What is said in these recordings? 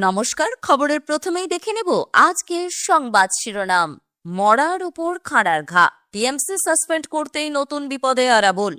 নমস্কার, খবরের প্রথমেই দেখে নেব আজকের সংবাদ শিরোনাম। মরার উপর খাঁড়ার ঘা, টিএমসি সাসপেন্ড করতেই নতুন বিপদে আরাবুল।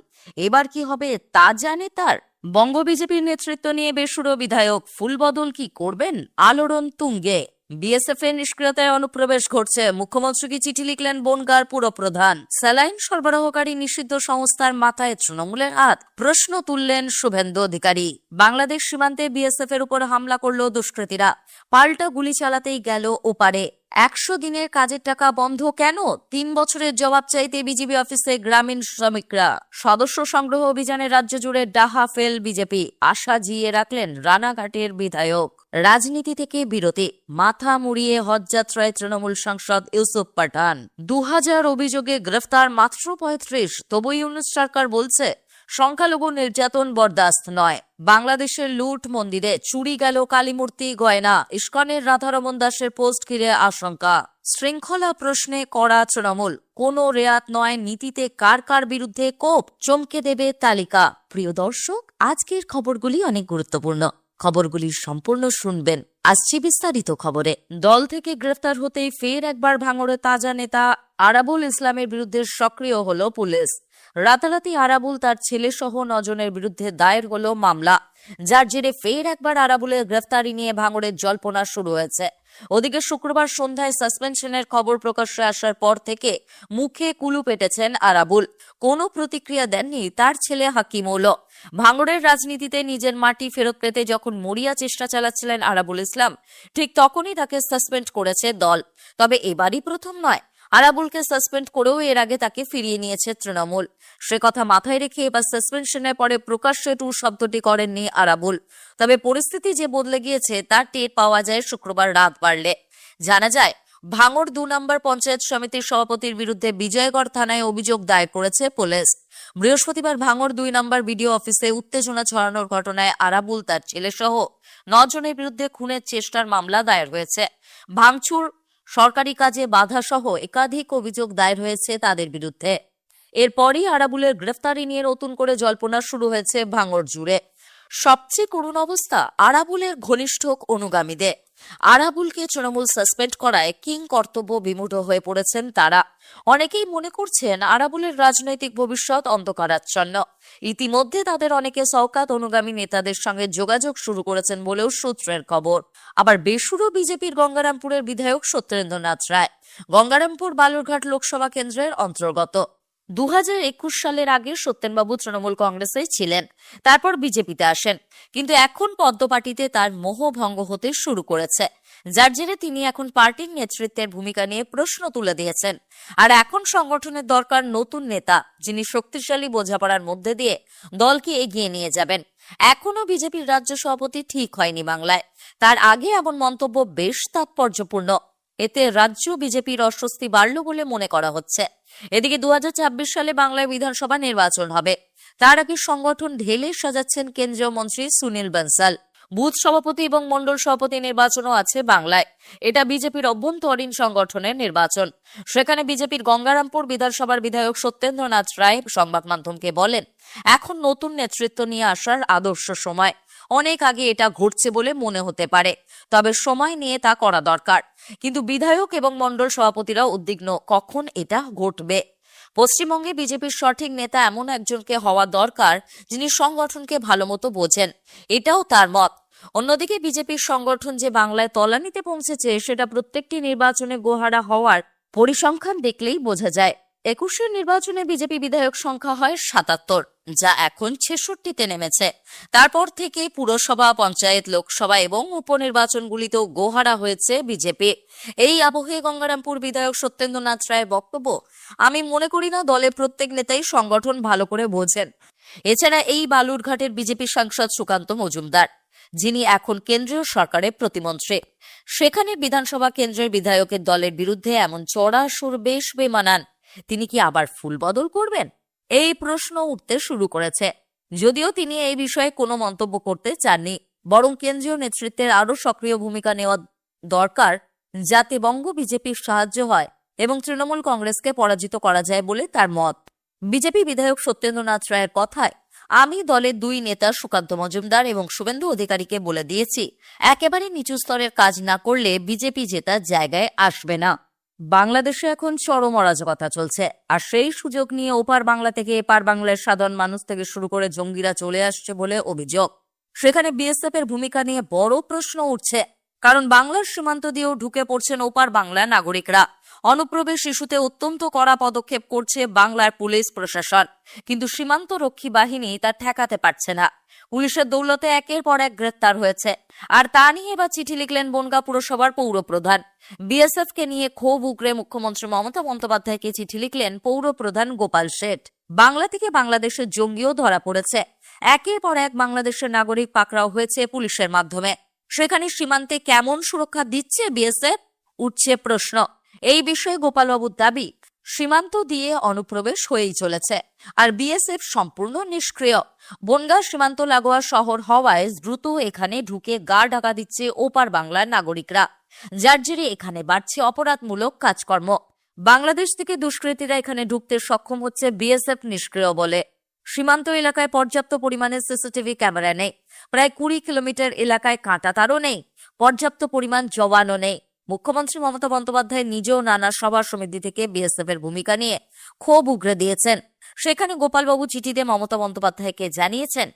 এবার কি হবে তা জানে তার। বঙ্গ বিজেপির নেতৃত্ব নিয়ে বেসুরো বিধায়ক ফুলবদল কি করবেন আলোড়ন তুঙ্গে। বিএসএফ এর নিষ্ক্রিয়তায় অনুপ্রবেশ ঘটছে, মুখ্যমন্ত্রীকে চিঠি লিখলেন বনগাঁর পুরপ্রধান। স্যালাইন সরবরাহকারী নিষিদ্ধ সংস্থার মাথায় তৃণমূলের হাত, প্রশ্ন তুললেন শুভেন্দু অধিকারী। বাংলাদেশ সীমান্তে বিএসএফ এর উপর হামলা করল দুষ্কৃতীরা, পাল্টা গুলি চালাতেই গেল ওপারে। 100 দিনের কাজের টাকা বন্ধ কেন? 3 বছরের জবাব চাইতে বিজেপি অফিসে গ্রামীণ শ্রমিকরা। সদস্য সংগ্রহ অভিযানে রাজ্য জুড়ে ডাহা ফেল বিজেপি, আশা জিয়ে রাখলেন রানাঘাটের বিধায়ক। রাজনীতি থেকে বিরতি, মাথা মুড়িয়ে হজযাত্রায় তৃণমূল সাংসদ ইউসুফ পাঠান। 2000 অভিযোগে গ্রেফতার মাত্র 35, তবু ইউনূস সরকার বলছে সংখ্যালঘু নির্যাতন বরদাস্ত নয়। বাংলাদেশের লুট, মন্দিরে চুরি গেল কালীমূর্তি, গয়না। ইস্কনের রাধারমন দাসের পোস্ট ঘিরে আশঙ্কা। শৃঙ্খলা প্রশ্নে কড়া তৃণমূল, কোনো রেয়াত নয় নীতিতে কার কার বিরুদ্ধে কোপ, চমকে দেবে তালিকা। প্রিয় দর্শক, আজকের খবরগুলি অনেক গুরুত্বপূর্ণ, খবরগুলি সম্পূর্ণ শুনবেন। আসছি বিস্তারিত খবরে। দল থেকে গ্রেফতার হতেই ফের একবার ভাঙড়ে তাজা নেতা আরাবুল ইসলামের বিরুদ্ধে সক্রিয় হলো পুলিশ। রাতারাতি আরাবুল তার ছেলে সহ 9 জনের বিরুদ্ধে দায়ের হলো মামলা, যার জেরে ফের একবার আরাবুলের গ্রেফতারি নিয়ে ভাঙড়ের জল্পনা শুরু হয়েছে। ওদিকে শুক্রবার সন্ধ্যায় সাসপেনশনের খবর প্রকাশ্যে আসার পর থেকে মুখে কুলু পেটেছেন আরাবুল। কোনো প্রতিক্রিয়া দেননি তার ছেলে হাকিমুল। ভাঙড়ের রাজনীতিতে নিজের মাটি ফেরত পেতে যখন মরিয়া চেষ্টা চালাচ্ছিলেন আরাবুল ইসলাম, ঠিক তখনই তাকে সাসপেন্ড করেছে দল। তবে এবারই প্রথম নয়, আরাবুলকে সাসপেন্ড করেও এর আগে তাকে ফিরিয়ে নিয়েছে তৃণমূল। সে কথা মাথায় রেখে এবার সাসপেনশনের পরে প্রকাশ্যে টু শব্দটি করেননি আরাবুল। তবে পরিস্থিতি যে বদলে গিয়েছে তার টের পাওয়া যায় শুক্রবার রাত বাড়লে। জানা যায়, ভাঙড় 2 নম্বর পঞ্চায়েত সমিতির সভাপতির বিরুদ্ধে বিজয়গড় থানায় অভিযোগ দায়ের করেছে পুলিশ। বৃহস্পতিবার ভাঙড় 2 নম্বর বিডিও অফিসে উত্তেজনা ছড়ানোর ঘটনায় আরাবুল, তার ছেলে সহ 9 জনের বিরুদ্ধে খুনের চেষ্টার মামলা দায়ের হয়েছে। ভাঙচুর, সরকারি কাজে বাধা সহ একাধিক অভিযোগ দায়ের হয়েছে তাদের বিরুদ্ধে। এরপরই আরাবুলের গ্রেফতারি নিয়ে নতুন করে জল্পনা শুরু হয়েছে ভাঙড় জুড়ে। সবচেয়ে করুণ অবস্থা আরাবুলের ঘনিষ্ঠ অনুগামীদের। আরাবুলকে তৃণমূল সাসপেন্ড করায় কিং কর্তব্য বিমূঢ় হয়ে পড়েছেন তারা। অনেকেই মনে করছেন আরাবুলের রাজনৈতিক ভবিষ্যৎ অন্ধকারাচ্ছন্ন। ইতিমধ্যে তাদের অনেকে শওকাত অনুগামী নেতাদের সঙ্গে যোগাযোগ শুরু করেছেন বলেও সূত্রের খবর। আবার বেসুরো বিজেপির গঙ্গারামপুরের বিধায়ক সত্যেন্দ্রনাথ রায় গঙ্গারামপুর বালুরঘাট লোকসভা কেন্দ্রের অন্তর্গত। 2021 সালের আগে সত্যেনবাবু তৃণমূল কংগ্রেসে ছিলেন, তারপর বিজেপিতে আসেন। কিন্তু এখন পদ্মপার্টিতে তার মোহভঙ্গ হতে শুরু করেছে, যার জেরে তিনি এখন পার্টির নেতৃত্বের ভূমিকা নিয়ে প্রশ্ন তুলে দিয়েছেন। আর এখন সংগঠনের দরকার নতুন নেতা, যিনি শক্তিশালী বোঝাপড়ার মধ্যে দিয়ে দলকে এগিয়ে নিয়ে যাবেন। এখনো বিজেপির রাজ্য সভাপতি ঠিক হয়নি বাংলায়। তার আগে এমন মন্তব্য বেশ তাৎপর্যপূর্ণ। এতে রাজ্য বিজেপির অস্বস্তি বাড়ল বলে মনে করা হচ্ছে। এদিকে 2024 সালে বাংলায় বিধানসভা নির্বাচন হবে। তার আগে সংগঠন ঢেলে সাজাচ্ছেন কেন্দ্রীয় মন্ত্রী সুনীল বনসাল। বুথ সভাপতি এবং মণ্ডল সভাপতি নির্বাচনও আছে বাংলায়। এটা বিজেপির অভ্যন্তরীণ সংগঠনের নির্বাচন। সেখানে বিজেপির গঙ্গারামপুর বিধানসভার বিধায়ক সত্যেন্দ্রনাথ রায় সংবাদ মাধ্যমকে বলেন, এখন নতুন নেতৃত্ব নিয়ে আসার আদর্শ সময়। অনেক আগে এটা ঘটছে বলে মনে হতে পারে, তবে সময় নিয়ে তা করা দরকার। কিন্তু বিধায়ক এবং মণ্ডল সভাপতিরা উদ্বিগ্ন, কখন এটা ঘটবে। পশ্চিমবঙ্গে বিজেপির সঠিক নেতা এমন একজনকে হওয়া দরকার যিনি সংগঠনকে ভালোমতো বোঝেন, এটাও তার মত। অন্যদিকে বিজেপির সংগঠন যে বাংলায় তলানিতে পৌঁছেছে সেটা প্রত্যেকটি নির্বাচনে গোহারা হওয়ার পরিসংখ্যান দেখলেই বোঝা যায়। 21 নির্বাচনে বিজেপি বিধায়ক সংখ্যা হয় 77, যা এখন 66-তে নেমেছে। তারপর থেকে পুরসভা, পঞ্চায়েত, লোকসভা এবং উপনির্বাচনগুলিতেও গোহারা হয়েছে বিজেপি। এই আবহে গঙ্গারামপুর বিধায়ক সত্যেন্দ্রনাথ রায়ের বক্তব্য, আমি মনে করি না দলের প্রত্যেক নেতাই সংগঠন ভালো করে বোঝেন। এছাড়া এই বালুরঘাটের বিজেপি সাংসদ সুকান্ত মজুমদার, যিনি এখন কেন্দ্রীয় সরকারের প্রতিমন্ত্রী, সেখানে বিধানসভা কেন্দ্রের বিধায়কের দলের বিরুদ্ধে এমন চড়া সুর বেশ বেমানান। তিনি কি আবার ফুল বদল করবেন? এই প্রশ্ন উঠতে শুরু করেছে। যদিও তিনি এই বিষয়ে কোনো মন্তব্য করতে চাননি, বরং কেন্দ্রীয় নেতৃত্বের আরো সক্রিয় ভূমিকা নেওয়া দরকার, যাতে বঙ্গ বিজেপির সাহায্য হয় এবং তৃণমূল কংগ্রেসকে পরাজিত করা যায় বলে তার মত। বিজেপি বিধায়ক সত্যেন্দ্রনাথ রায়ের কথায়, আমি দলের দুই নেতা সুকান্ত মজুমদার এবং শুভেন্দু অধিকারীকে বলে দিয়েছি, একেবারে নিচু স্তরের কাজ না করলে বিজেপি জেতার জায়গায় আসবে না। বাংলাদেশে এখন চরম অরাজকতা চলছে, আর সেই সুযোগ নিয়ে ওপার বাংলা থেকে এপার বাংলার সাধারণ মানুষ থেকে শুরু করে জঙ্গিরা চলে আসছে বলে অভিযোগ। সেখানে বিএসএফ এর ভূমিকা নিয়ে বড় প্রশ্ন উঠছে, কারণ বাংলার সীমান্ত দিয়েও ঢুকে পড়ছেন ওপার বাংলার নাগরিকরা। অনুপ্রবেশ ইস্যুতে অত্যন্ত কড়া পদক্ষেপ করছে বাংলার পুলিশ প্রশাসন, কিন্তু সীমান্ত রক্ষী বাহিনী তা ঠেকাতে পারছে না। পুলিশের দৌলতে একের পর এক গ্রেপ্তার হয়েছে, আর তা নিয়ে এবার চিঠি লিখলেন বনগাঁ পুরসভার পৌরপ্রধান। বিএসএফ কে নিয়ে ক্ষোভ উগরে মুখ্যমন্ত্রী মমতা বন্দ্যোপাধ্যায়কে চিঠি লিখলেন পৌরপ্রধান গোপাল শেঠ। বাংলা থেকে বাংলাদেশের জঙ্গিও ধরা পড়েছে। একের পর এক বাংলাদেশের নাগরিক পাকড়াও হয়েছে পুলিশের মাধ্যমে। সেখানে সীমান্তে কেমন সুরক্ষা দিচ্ছে বিএসএফ, উঠছে প্রশ্ন। এই বিষয়ে গোপালবাবুর দাবি, সীমান্ত দিয়ে অনুপ্রবেশ হয়েই চলেছে, আর বিএসএফ সম্পূর্ণ নিষ্ক্রিয়। বনগাঁ সীমান্ত লাগোয়া শহর হওয়ায় দ্রুত এখানে ঢুকে গা ঢাকা দিচ্ছে ওপার বাংলার নাগরিকরা, যার জেরে এখানে বাড়ছে অপরাধমূলক কাজকর্ম। বাংলাদেশ থেকে দুষ্কৃতীরা এখানে ঢুকতে সক্ষম হচ্ছে বিএসএফ নিষ্ক্রিয় বলে। সীমান্ত এলাকায় পর্যাপ্ত পরিমাণে সিসিটিভি ক্যামেরা নেই, প্রায় 20 কিলোমিটার এলাকায় কাঁটাতারও নেই, পর্যাপ্ত পরিমাণ জওয়ানও নেই। মুখ্যমন্ত্রী মমতা বন্দ্যোপাধ্যায় নিজেও নানা সভা সমিতি থেকে বিএসএফ এর ভূমিকা নিয়ে ক্ষোভ উগরে দিয়েছেন। সেখানে গোপালবাবু চিঠিতে মমতা বন্দ্যোপাধ্যায়কে জানিয়েছেন,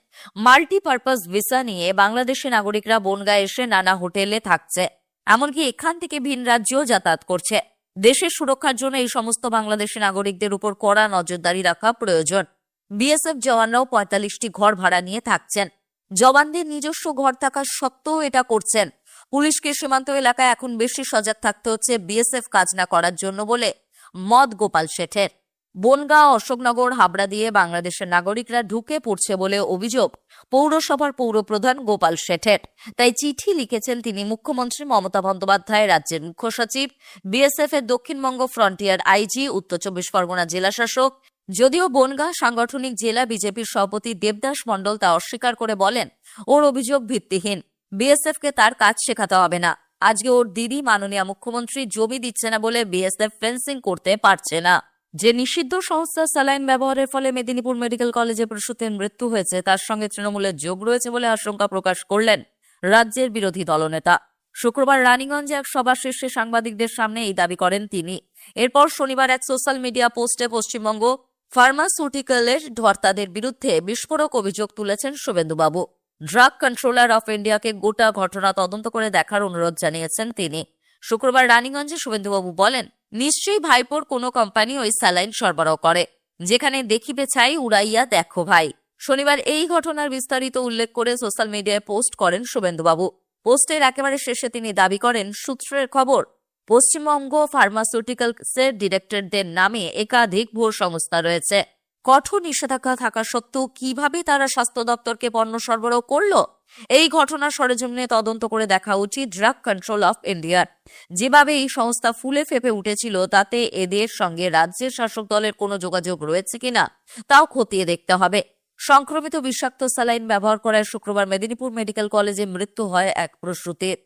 মাল্টিপারপাস ভিসা নিয়ে বাংলাদেশি নাগরিকরা বনগাঁ এসে নানা হোটেলে থাকছে, এমনকি এখান থেকে ভিন রাজ্যেও যাতায়াত করছে। দেশের সুরক্ষার জন্য এই সমস্ত বাংলাদেশি নাগরিকদের উপর কড়া নজরদারি রাখা প্রয়োজন। বিএসএফ জওয়ানরাও 45টি ঘর ভাড়া নিয়ে থাকছেন। জওয়ানদের নিজস্ব ঘর থাকা সত্ত্বেও এটা করছেন। পুলিশকে সীমান্ত এলাকায় এখন বেশি সজাগ থাকতে হচ্ছে বিএসএফ কাজ না করার জন্য বলে মত গোপাল শেঠের। বনগাঁ, অশোকনগর, হাবড়া দিয়ে বাংলাদেশের নাগরিকরা ঢুকে পড়ছে বলে অভিযোগ পৌরসভার পৌরপ্রধান গোপাল শেঠের। তাই চিঠি লিখেছেন তিনি মুখ্যমন্ত্রী মমতা বন্দ্যোপাধ্যায়, রাজ্যের মুখ্য সচিব, বিএসএফ এর দক্ষিণবঙ্গ ফ্রন্টিয়ার আইজি, উত্তর 24 পরগনা জেলা শাসক। যদিও বনগাঁ সাংগঠনিক জেলা বিজেপির সভাপতি দেবদাস মণ্ডল তা অস্বীকার করে বলেন, ওর অভিযোগ ভিত্তিহীন। বিএসএফ কে তার কাজ শেখাতে হবে না। আজকে ওর দিদি মাননীয় মুখ্যমন্ত্রী জমি দিচ্ছে না বলে বিএসএফ ফেন্সিং করতে পারছে না। যে নিষিদ্ধ সংস্থা স্যালাইন ব্যবহারের ফলে মেদিনীপুর মেডিকেল কলেজে প্রসূতির মৃত্যু হয়েছে, তার সঙ্গে তৃণমূলের যোগ রয়েছে বলে আশঙ্কা প্রকাশ করলেন রাজ্যের বিরোধী দলনেতা। শুক্রবার রানীগঞ্জে এক সভা শেষে সাংবাদিকদের সামনে এই দাবি করেন তিনি। এরপর শনিবার এক সোশ্যাল মিডিয়া পোস্টে পশ্চিমবঙ্গ ফার্মাসিউটিক্যালের ধর্তাদের বিরুদ্ধে বিস্ফোরক অভিযোগ তুলেছেন শুভেন্দুবাবু। ড্রাগ কন্ট্রোলার অফ ইন্ডিয়াকে গোটা ঘটনা তদন্ত করে দেখার অনুরোধ জানিয়েছেন তিনি। শুক্রবার রানীগঞ্জে শুভেন্দুবাবু বলেন, নিশ্চয়ই ভাইপোর কোনো কোম্পানি ওই স্যালাইন সরবরাহ করে, যেখানে দেখিবে ছাই উড়াইয়া দেখো ভাই। শনিবার এই ঘটনার বিস্তারিত উল্লেখ করে সোশ্যাল মিডিয়ায় পোস্ট করেন শুভেন্দুবাবু। পোস্টের একেবারে শেষে তিনি দাবি করেন, সূত্রের খবর, পশ্চিমবঙ্গ ফার্মাসিউটিক্যালসের ডিরেক্টরদের নামে একাধিক ভুয়ো সংস্থা রয়েছে। কঠোর নিষেধাজ্ঞা থাকা সত্ত্বেও কিভাবে তারা স্বাস্থ্য দপ্তরকে পণ্য সরবরাহ করলো? এই ঘটনার সরেজমিনে তদন্ত করে দেখা উচিত ড্রাগ কন্ট্রোল অফ ইন্ডিয়ার। যেভাবে এই সংস্থা ফুলে ফেপে উঠেছিল, তাতে এদের সঙ্গে রাজ্যের শাসক দলের কোনো যোগাযোগ রয়েছে কিনা তাও খতিয়ে দেখতে হবে। সংক্রমিত বিষাক্ত স্যালাইন ব্যবহার করায় শুক্রবার মেদিনীপুর মেডিকেল কলেজে মৃত্যু হয় এক প্রসূতির।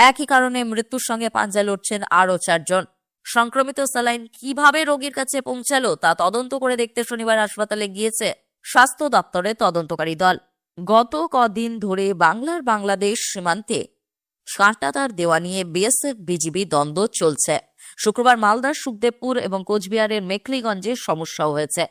একই কারণে মৃত্যুর সঙ্গে পাঞ্জা লড়ছেন আরও 4 জন। সংক্রমিত স্যালাইন কিভাবে রোগীর কাছে পৌঁছালো তা তদন্ত করে দেখতে শনিবার হাসপাতালে গিয়েছে স্বাস্থ্য দপ্তরের তদন্তকারী দল। গত কদিন ধরে বাংলাদেশ সীমান্তে কাঁটাতার দেওয়া নিয়ে বিএসএফ বিজিবি দ্বন্দ্ব চলছে। শুক্রবার মালদার সুখদেবপুর এবং কোচবিহারের মেখলিগঞ্জে সমস্যাও হয়েছে,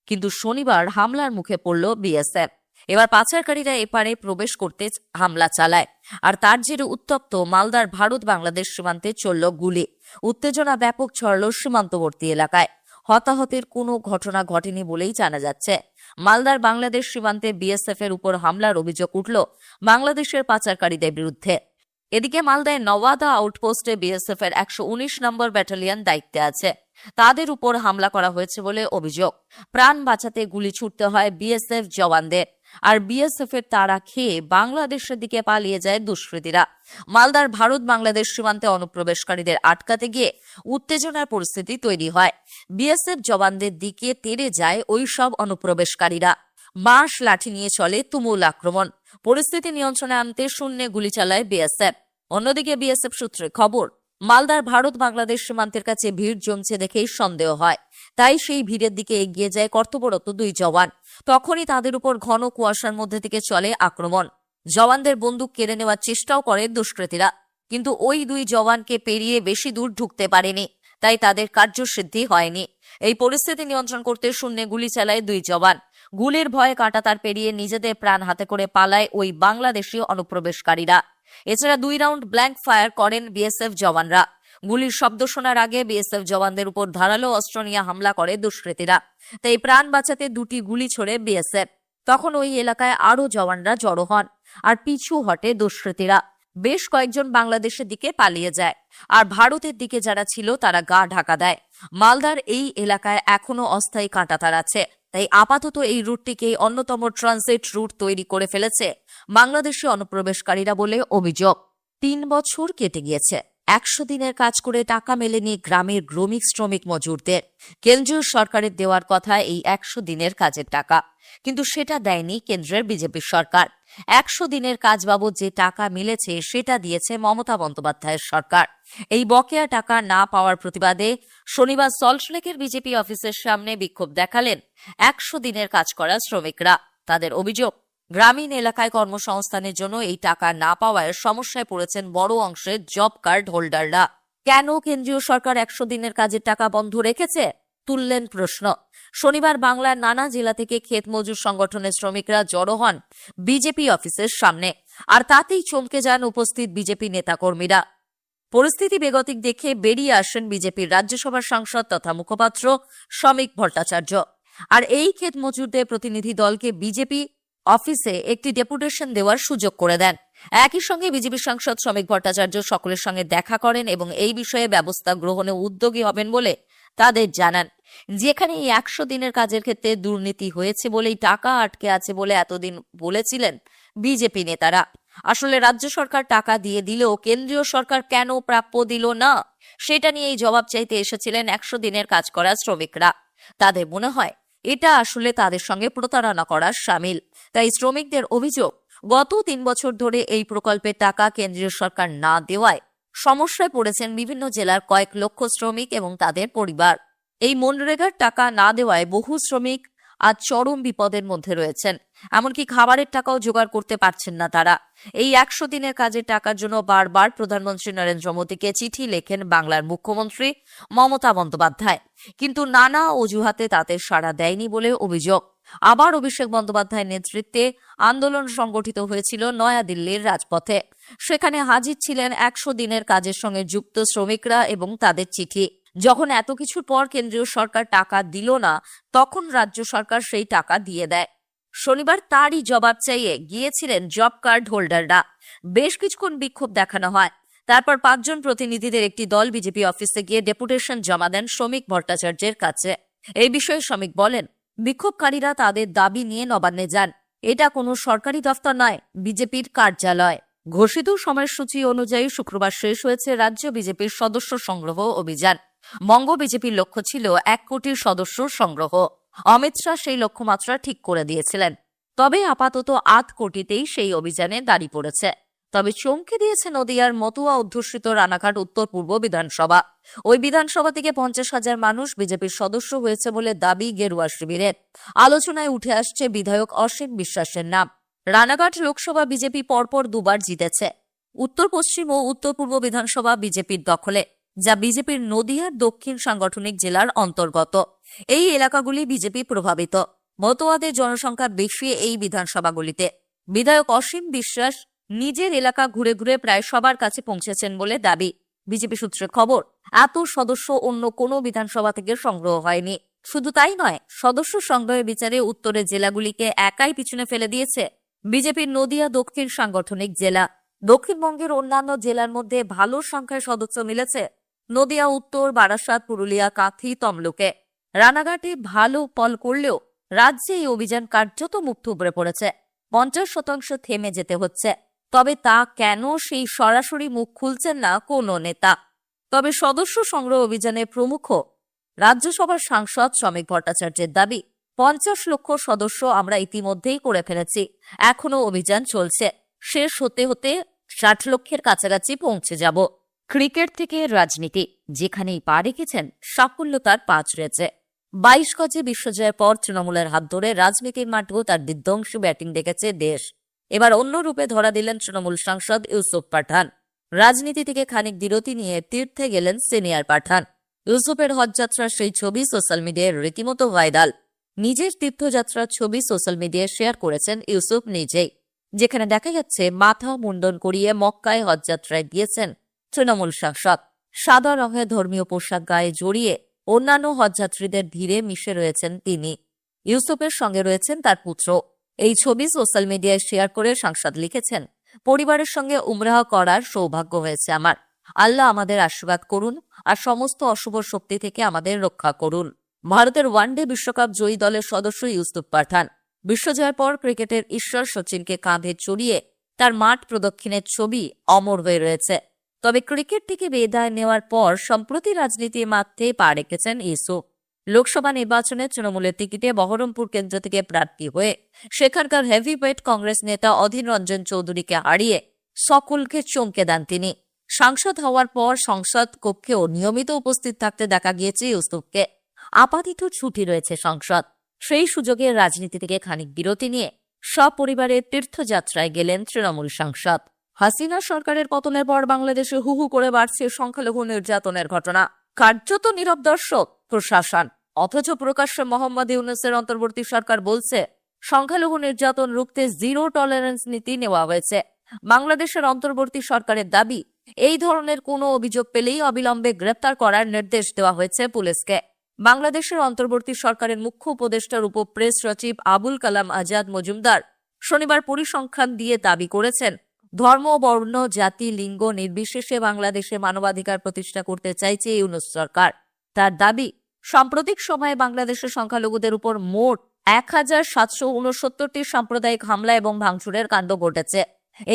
কিন্তু শনিবার হামলার মুখে পড়ল বিএসএফ। এবার পাচারকারীরা এপারে প্রবেশ করতে হামলা চালায়, আর তার জেরে উত্তপ্ত মালদার ভারত বাংলাদেশ সীমান্তে চলল গুলি। উত্তেজনা ব্যাপক ছড়াল সীমান্তবর্তী এলাকায়। হতাহতের কোনো ঘটনা ঘটেনি বলেই জানা যাচ্ছে। মালদার বাংলাদেশ সীমান্তে বিএসএফ এর উপর হামলার অভিযোগ উঠল বাংলাদেশের পাচারকারীদের বিরুদ্ধে। এদিকে মালদায় নওয়াদা আউটপোস্টে বিএসএফ এর 119 নম্বর ব্যাটালিয়ন দায়িত্বে আছে। তাদের উপর হামলা করা হয়েছে বলে অভিযোগ। প্রাণ বাঁচাতে গুলি ছুটতে হয় বিএসএফ জওয়ানদের, আর বিএসএফ এর তাড়া খেয়ে বাংলাদেশের দিকে পালিয়ে যায় দুষ্কৃতীরা। মালদার ভারত বাংলাদেশ সীমান্তে অনুপ্রবেশকারীদের আটকাতে গিয়ে উত্তেজনার পরিস্থিতি তৈরি হয়। বিএসএফ জওয়ানদের দিকে তেড়ে যায় ওই সব অনুপ্রবেশকারীরা। বাঁশ লাঠি নিয়ে চলে তুমুল আক্রমণ। পরিস্থিতি নিয়ন্ত্রণে আনতে শূন্যে গুলি চালায় বিএসএফ। অন্যদিকে বিএসএফ সূত্রে খবর, মালদার ভারত বাংলাদেশ সীমান্তের কাছে ভিড় জমছে দেখেই সন্দেহ হয়, তাই সেই ভিড়ের দিকে এগিয়ে যায় কর্তব্যরত দুই জওয়ান। তখনই তাদের উপর ঘন কুয়াশার মধ্যে থেকে চলে আক্রমণ। জওয়ানদের বন্দুক কেড়ে নেওয়ার চেষ্টাও করে দুষ্কৃতীরা, কিন্তু ওই দুই জওয়ানকে পেরিয়ে বেশি দূর ঢুকতে পারেনি, তাই তাদের কার্যসিদ্ধি হয়নি। এই পরিস্থিতি নিয়ন্ত্রণ করতে শূন্যে গুলি চালায় দুই জওয়ান। গুলির ভয়ে কাঁটাতার পেরিয়ে নিজেদের প্রাণ হাতে করে পালায় ওই বাংলাদেশি অনুপ্রবেশকারীরা। এছাড়া 2 রাউন্ড ব্ল্যাঙ্ক ফায়ার করেন বিএসএফ জওয়ানরা। গুলির শব্দ শোনার আগে বিএসএফ জওয়ানদের উপর ধারালো অস্ত্র নিয়ে হামলা করে দুষ্কৃতীরা, তাই প্রাণ বাঁচাতে 2টি গুলি ছোড়ে বিএসএফ। তখন ওই এলাকায় আরো জওয়ানরা জড়ো হন, আর পিছু হটে দুষ্কৃতীরা। বেশ কয়েকজন বাংলাদেশের দিকে পালিয়ে যায়, আর ভারতের দিকে যারা ছিল তারা গা ঢাকা দেয়। মালদার এই এলাকায় এখনো অস্থায়ী কাঁটাতার আছে, তাই আপাতত এই রুটটিকে অন্যতম ট্রানজিট রুট তৈরি করে ফেলেছে বাংলাদেশি অনুপ্রবেশকারীরা বলে অভিযোগ। 3 বছর কেটে গিয়েছে, 100 দিনের কাজ করে টাকা মেলেনি গ্রামের শ্রমিক মজুরদের। কেন্দ্রীয় সরকারের দেওয়ার কথা এই 100 দিনের কাজের টাকা, কিন্তু সেটা দেয়নি কেন্দ্রের বিজেপি সরকার। 100 দিনের কাজ বাবদ যে টাকা মিলেছে সেটা দিয়েছে মমতা বন্দ্যোপাধ্যায়ের সরকার। এই বকেয়া টাকা না পাওয়ার প্রতিবাদে শনিবার সল্টলেকের বিজেপি অফিসের সামনে বিক্ষোভ দেখালেন 100 দিনের কাজ করা শ্রমিকরা। তাদের অভিযোগ, গ্রামীণ এলাকায় কর্মসংস্থানের জন্য এই টাকা না পাওয়ায় সমস্যায় পড়েছেন বড় অংশের জব কার্ড হোল্ডাররা। কেন কেন্দ্রীয় সরকার 100 দিনের কাজের টাকা বন্ধ রেখেছে, তুললেন প্রশ্ন। শনিবার বাংলার নানা জেলা থেকে ক্ষেত মজুর সংগঠনের শ্রমিকরা জড়ো হন বিজেপি অফিসের সামনে, আর তাতেই চমকে যান উপস্থিত বিজেপি নেতাকর্মীরা। পরিস্থিতি বেগতিক দেখে বেরিয়ে আসেন বিজেপির রাজ্যসভার সাংসদ তথা মুখপাত্র শ্রমিক ভট্টাচার্য, আর এই ক্ষেত মজুরদের প্রতিনিধি দলকে বিজেপি অফিসে একটি ডেপুটেশন দেওয়ার সুযোগ করে দেন। একই সঙ্গে বিজেপি সাংসদ শ্রমিক ভট্টাচার্য সকলের সঙ্গে দেখা করেন এবং এই বিষয়ে ব্যবস্থা গ্রহণে উদ্যোগী হবেন বলে তাদের জানান। যেখানে এই 100 দিনের কাজের ক্ষেত্রে দুর্নীতি হয়েছে বলেই টাকা আটকে আছে বলে এতদিন বলেছিলেন বিজেপি নেতারা। আসলে রাজ্য সরকার টাকা দিয়ে দিলেও কেন্দ্রীয় সরকার কেন প্রাপ্য দিল না, সেটা নিয়েই জবাব চাইতে এসেছিলেন 100 দিনের কাজ করা শ্রমিকরা। তাদের মনে হয় এটা আসলে তাদের সঙ্গে প্রতারণা করার শামিল। তাই শ্রমিকদের অভিযোগ, গত 3 বছর ধরে এই প্রকল্পের টাকা কেন্দ্রীয় সরকার না দেওয়ায় সমস্যায় পড়েছেন বিভিন্ন জেলার কয়েক লক্ষ শ্রমিক এবং তাদের পরিবার। এই মনরেগার টাকা না দেওয়ায় বহু শ্রমিক আজ চরম বিপদের মধ্যে রয়েছেন, এমনকি খাবারের টাকাও জোগাড় করতে পারছেন না তারা। এই 100 দিনের কাজের টাকার জন্য বারবার প্রধানমন্ত্রী নরেন্দ্র মোদীকে চিঠি লেখেন বাংলার মুখ্যমন্ত্রী মমতা বন্দ্যোপাধ্যায়, কিন্তু নানা অজুহাতে তাতে সাড়া দেয়নি বলে অভিযোগ। আবার অভিষেক বন্দ্যোপাধ্যায়ের নেতৃত্বে আন্দোলন সংগঠিত হয়েছিল নয়াদিল্লির রাজপথে। সেখানে হাজির ছিলেন 100 দিনের কাজের সঙ্গে যুক্ত শ্রমিকরা এবং তাদের চিঠি। যখন এত কিছুর পর কেন্দ্রীয় সরকার টাকা দিল না, তখন রাজ্য সরকার সেই টাকা দিয়ে দেয়। শনিবার তারই জবাব চাইয়ে গিয়েছিলেন জব কার্ড হোল্ডাররা। বেশ কিছুক্ষণ বিক্ষোভ দেখানো হয়, তারপর 5 জন প্রতিনিধিদের একটি দল বিজেপি অফিসে গিয়ে ডেপুটেশন জমা দেন শ্রমিক ভট্টাচার্যের কাছে। এই বিষয়ে শ্রমিক বলেন, বিক্ষোভকারীরা তাদের দাবি নিয়ে নবান্নে যান। এটা কোনো সরকারি দফতর নয়, বিজেপির কার্যালয়। ঘোষিত সময়সূচি অনুযায়ী শুক্রবার শেষ হয়েছে রাজ্য বিজেপির সদস্য সংগ্রহ অভিযান। বঙ্গ বিজেপির লক্ষ্য ছিল 1 কোটির সদস্য সংগ্রহ। অমিত শাহ সেই লক্ষ্যমাত্রা ঠিক করে দিয়েছিলেন, তবে আপাতত 8 কোটিতেই সেই অভিযানে দাঁড়িয়ে পড়েছে। তবে চমকে দিয়েছে নদিয়ার মতুয়া অধ্যুষিত রানাঘাট উত্তর পূর্ব বিধানসভা। ওই বিধানসভা থেকে 50,000 মানুষ বিজেপির সদস্য হয়েছে বলে দাবি গেরুয়া শিবিরের। আলোচনায় উঠে আসছে বিধায়ক অসীম বিশ্বাসের নাম। রানাঘাট লোকসভা বিজেপি পরপর 2 বার জিতেছে। উত্তর পশ্চিম ও উত্তর পূর্ব বিধানসভা বিজেপির দখলে, যা বিজেপির নদিয়ার দক্ষিণ সাংগঠনিক জেলার অন্তর্গত। এই এলাকাগুলি বিজেপি প্রভাবিত। মতুয়াদের জনসংখ্যা বেশি এই বিধানসভাগুলিতে। বিধায়ক অসীম বিশ্বাস নিজের এলাকা ঘুরে ঘুরে প্রায় সবার কাছে পৌঁছেছেন বলে দাবি। বিজেপি সূত্রে খবর, এত সদস্য অন্য কোনো বিধানসভা থেকে সংগ্রহ হয়নি। শুধু তাই নয়, সদস্য সংগ্রহের বিচারে উত্তরের জেলাগুলিকে একাই পিছনে ফেলে দিয়েছে বিজেপির নদিয়া দক্ষিণ সাংগঠনিক জেলা। দক্ষিণবঙ্গের অন্যান্য জেলার মধ্যে ভালো সংখ্যায় সদস্য মিলেছে নদিয়া উত্তর, বারাসাত, পুরুলিয়া, কাঁথি, তমলুকে। রানাঘাটে ভালো ফল করলেও রাজ্যে এই অভিযান কার্যত মুখ থুবড়ে পড়েছে। 50% থেমে যেতে হচ্ছে। তবে তা কেন, সেই সরাসরি মুখ খুলছেন না কোনো নেতা। তবে সদস্য সংগ্রহ অভিযানে প্রমুখ রাজ্যসভার সাংসদ শ্রমিক ভট্টাচার্যের দাবি, 50 লক্ষ সদস্য আমরা ইতিমধ্যেই করে ফেলেছি, এখনো অভিযান চলছে, শেষ হতে হতে 60 লক্ষের কাছাকাছি পৌঁছে যাব। ক্রিকেট থেকে রাজনীতি, যেখানেই পা রেখেছেন সাফল্য তার পা ছুঁয়েছে। 22 গজে বিশ্বজয়ের পর তৃণমূলের হাত ধরে রাজনীতির মাঠেও তার বিধ্বংসী ব্যাটিং দেখেছে দেশ। এবার অন্য রূপে ধরা দিলেন তৃণমূল সাংসদ ইউসুফ পাঠান। রাজনীতি থেকে খানিক বিরতি নিয়ে তীর্থে গেলেন সিনিয়র পাঠান। ইউসুফের হজযাত্রার সেই ছবি সোশ্যাল মিডিয়ায় রীতিমতো ভাইরাল। নিজের তীর্থযাত্রার ছবি সোশ্যাল মিডিয়ায় শেয়ার করেছেন ইউসুফ নিজেই, যেখানে দেখা যাচ্ছে মাথা মুন্ডন করিয়ে মক্কায় হজযাত্রায় গিয়েছেন তৃণমূল সাংসদ। সাদা রঙের ধর্মীয় পোশাক গায়ে জড়িয়ে অন্যান্য হজযাত্রীদের ভিড়ে মিশে রয়েছেন তিনি। ইউসুফের সঙ্গে রয়েছেন তার পুত্র। এই ছবি সোশ্যাল মিডিয়ায় শেয়ার করে সাংসদ লিখেছেন, পরিবারের সঙ্গে উমরাহ করার সৌভাগ্য হয়েছে আমার। আল্লাহ আমাদের আশীর্বাদ করুন আর সমস্ত অশুভ শক্তি থেকে আমাদের রক্ষা করুন। ভারতের ওয়ানডে বিশ্বকাপ জয়ী দলের সদস্য ইউসুফ পাঠান বিশ্বজয়ের পর ক্রিকেটের ঈশ্বর সচিনকে কাঁধে চড়িয়ে তার মাঠ প্রদক্ষিণের ছবি অমর হয়ে রয়েছে। তবে ক্রিকেট থেকে বিদায় নেওয়ার পর সম্প্রতি রাজনীতির মাঠে পা রেখেছেন ইউসুফ। লোকসভা নির্বাচনে তৃণমূলের টিকিটে বহরমপুর কেন্দ্র থেকে প্রার্থী হয়ে সেখানকার হেভিওয়েট কংগ্রেস নেতা অধীর রঞ্জন চৌধুরীকে হারিয়ে সকলকে চমকে দেন তিনি। সাংসদ হওয়ার পর সংসদ কক্ষেও নিয়মিত উপস্থিত থাকতে দেখা গিয়েছে ইউসুফকে। আপাতত ছুটি রয়েছে সংসদ, সেই সুযোগে রাজনীতি থেকে খানিক বিরতি নিয়ে সপরিবারের তীর্থযাত্রায় গেলেন তৃণমূল সাংসদ। হাসিনা সরকারের পতনের পর বাংলাদেশে হু হু করে বাড়ছে সংখ্যালঘু নির্যাতনের ঘটনা। কার্যত নীরব দর্শক প্রশাসন, অথচ প্রকাশ্যে মোহাম্মদ ইউনূসের অন্তর্বর্তী সরকার বলছে সংখ্যালঘু নির্যাতন রুখতে জিরো টলারেন্স নীতি নেওয়া হয়েছে। বাংলাদেশের অন্তর্বর্তী সরকারের দাবি, এই ধরনের কোনো অভিযোগ পেলেই অবিলম্বে গ্রেপ্তার করার নির্দেশ দেওয়া হয়েছে পুলিশকে। বাংলাদেশের অন্তর্বর্তী সরকারের মুখ্য উপদেষ্টার উপ প্রেস সচিব আবুল কালাম আজাদ মজুমদার শনিবার পরিসংখ্যান দিয়ে দাবি করেছেন, ধর্ম, বর্ণ, জাতি, লিঙ্গ নির্বিশেষে বাংলাদেশে মানবাধিকার প্রতিষ্ঠা করতে চাইছে ইউনূস সরকার। তার দাবি, সাম্প্রতিক সময়ে বাংলাদেশের সংখ্যালঘুদের উপর মোট 1769টি সাম্প্রদায়িক হামলা এবং ভাঙচুরের কাণ্ড ঘটেছে।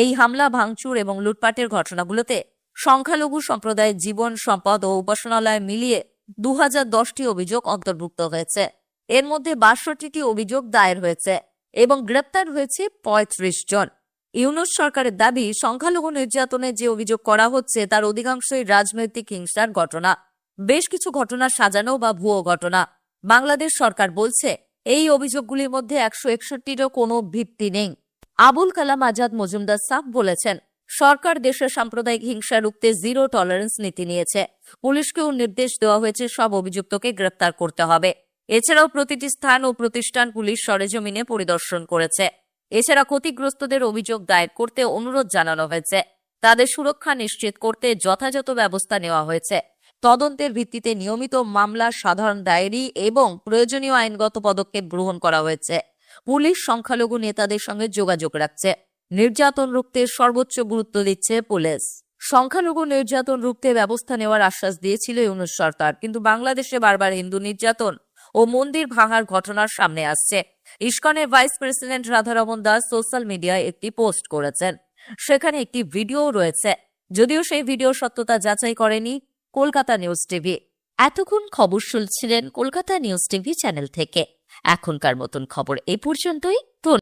এই হামলা, ভাঙচুর এবং লুটপাটের ঘটনাগুলোতে সংখ্যালঘু সম্প্রদায়ের জীবন, সম্পদ ও উপাসনালয় মিলিয়ে 2010টি অভিযোগ অন্তর্ভুক্ত হয়েছে। এর মধ্যে 62টি অভিযোগ দায়ের হয়েছে এবং গ্রেপ্তার হয়েছে 35 জন। ইউনূস সরকারের দাবি, সংখ্যালঘু নির্যাতনে যে অভিযোগ করা হচ্ছে তার অধিকাংশই রাজনৈতিক হিংসার ঘটনা, বেশ কিছু ঘটনা সাজানো বা ভুয়ো ঘটনা। বাংলাদেশ সরকার বলছে এই অভিযোগগুলির মধ্যে 161টিরও কোনো ভিত্তি নেই। আবুল কালাম আজাদ মজুমদার সাফ বলেছেন, সরকার দেশের সাম্প্রদায়িক হিংসা রুখতে জিরো টলারেন্স নীতি নিয়েছে। পুলিশকেও নির্দেশ দেওয়া হয়েছে সব অভিযুক্তকে গ্রেপ্তার করতে হবে। এছাড়াও প্রতিটি স্থান ও প্রতিষ্ঠান পুলিশ সরেজমিনে পরিদর্শন করেছে। এছাড়া ক্ষতিগ্রস্তদের অভিযোগ দায়ের করতে অনুরোধ জানানো হয়েছে। তাদের সুরক্ষা নিশ্চিত করতে যথাযথ ব্যবস্থা নেওয়া হয়েছে। তদন্তের ভিত্তিতে নিয়মিত মামলা, সাধারণ ডায়েরি এবং প্রয়োজনীয় আইনগত পদক্ষেপ গ্রহণ করা হয়েছে। পুলিশ সংখ্যালঘু নেতাদের সঙ্গে যোগাযোগ রাখছে। নির্যাতন রুখতে সর্বোচ্চ গুরুত্ব দিচ্ছে পুলিশ। সংখ্যালঘু নির্যাতন রুখতে ব্যবস্থা নেওয়ার আশ্বাস দিয়েছিল ইউনূস সরকার, কিন্তু বাংলাদেশে বারবার হিন্দু নির্যাতন ও মন্দির ভাঙার ঘটনার সামনে আসছে। ইসকনের vice president Radharaman Das social মিডিয়ায় একটি পোস্ট করেছেন, সেখানে একটি ভিডিও রয়েছে, যদিও সেই ভিডিও সত্যতা যাচাই করেনি কলকাতা নিউজ টিভি। এতক্ষণ খবর শুনছিলেন কলকাতা নিউজ টিভি চ্যানেল থেকে। এখনকার মতন খবর এই পর্যন্তই।